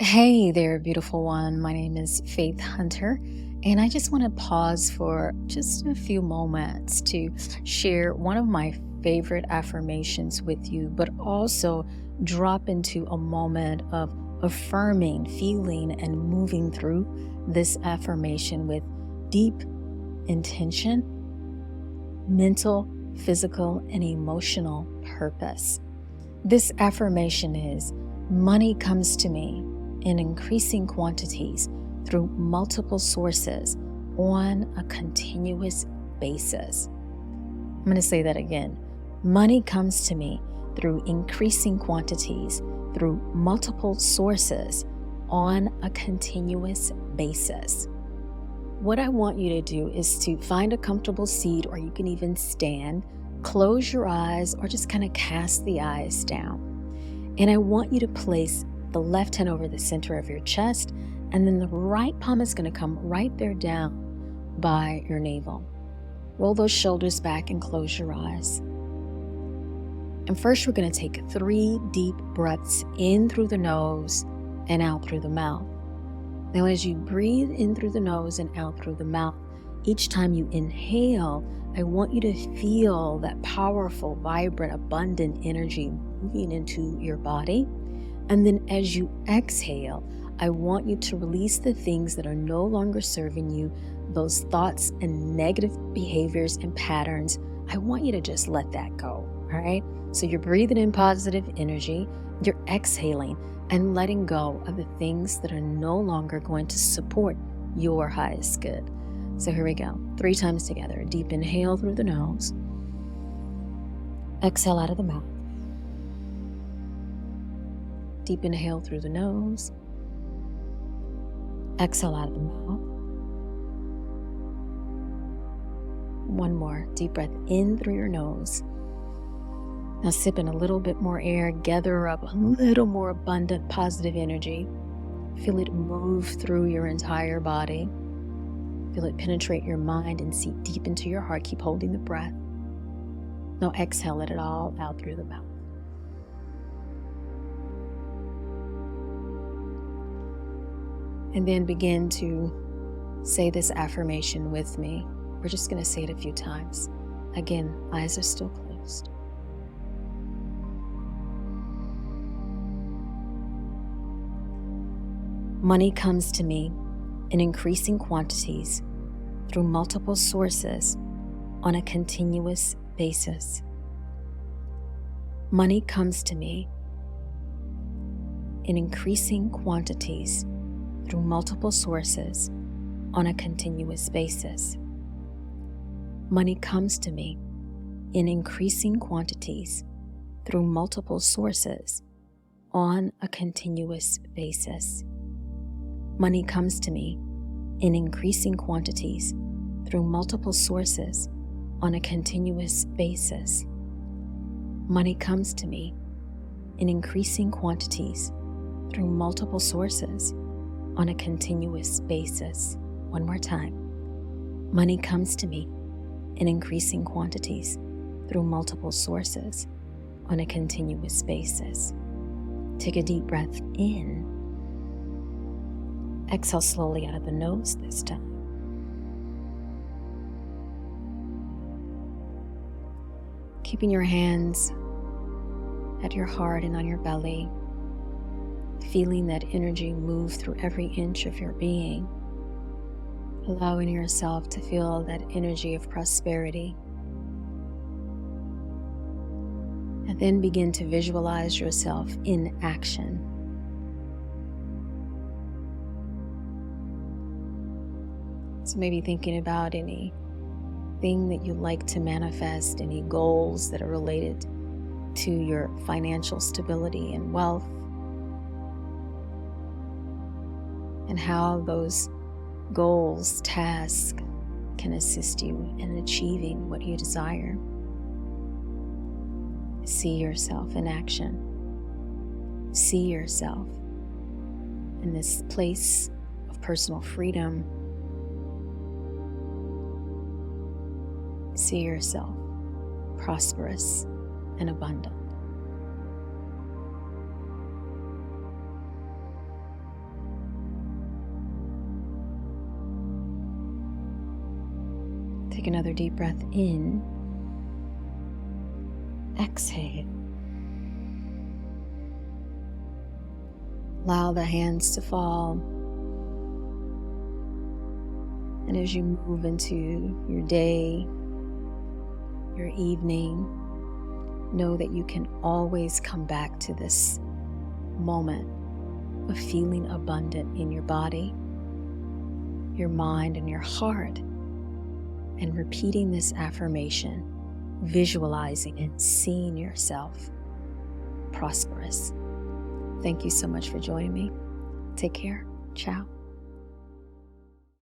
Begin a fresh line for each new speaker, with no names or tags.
Hey there, beautiful one. My name is Faith Hunter, and I just want to pause for just a few moments to share one of my favorite affirmations with you, but also drop into a moment of affirming, feeling, and moving through this affirmation with deep intention, mental, physical, and emotional purpose. This affirmation is: money comes to me in increasing quantities through multiple sources on a continuous basis. I'm going to say that again. Money comes to me through increasing quantities through multiple sources on a continuous basis. What I want you to do is to find a comfortable seat, or you can even stand, close your eyes, or just kind of cast the eyes down. And I want you to place the left hand over the center of your chest, and then the right palm is going to come right there down by your navel. Roll those shoulders back and close your eyes. And first, we're going to take 3 deep breaths in through the nose and out through the mouth. Now, as you breathe in through the nose and out through the mouth, each time you inhale, I want you to feel that powerful, vibrant, abundant energy moving into your body. And then as you exhale, I want you to release the things that are no longer serving you, those thoughts and negative behaviors and patterns. I want you to just let that go, all right? So you're breathing in positive energy, you're exhaling and letting go of the things that are no longer going to support your highest good. So here we go. 3 times together. Deep inhale through the nose. Exhale out of the mouth. Deep inhale through the nose. Exhale out of the mouth. One more. Deep breath in through your nose. Now sip in a little bit more air. Gather up a little more abundant positive energy. Feel it move through your entire body. Feel it penetrate your mind and seep deep into your heart. Keep holding the breath. Now exhale it all out through the mouth. And then begin to say this affirmation with me. We're just going to say it a few times. Again, eyes are still closed. Money comes to me in increasing quantities through multiple sources on a continuous basis. Money comes to me in increasing quantities through multiple sources on a continuous basis. Money comes to me in increasing quantities through multiple sources on a continuous basis. Money comes to me in increasing quantities through multiple sources on a continuous basis. Money comes to me in increasing quantities through multiple sources on a continuous basis. One more time. Money comes to me in increasing quantities through multiple sources on a continuous basis. Take a deep breath in. Exhale slowly out of the nose this time. Keeping your hands at your heart and on your belly, feeling that energy move through every inch of your being, allowing yourself to feel that energy of prosperity. And then begin to visualize yourself in action. So maybe thinking about anything that you'd like to manifest, any goals that are related to your financial stability and wealth, and how those goals, tasks can assist you in achieving what you desire. See yourself in action. See yourself in this place of personal freedom. See yourself prosperous and abundant. Take another deep breath in. Exhale. Allow the hands to fall. And as you move into your day, your evening, know that you can always come back to this moment of feeling abundant in your body, your mind, and your heart, and repeating this affirmation, visualizing and seeing yourself prosperous. Thank you so much for joining me. Take care. Ciao.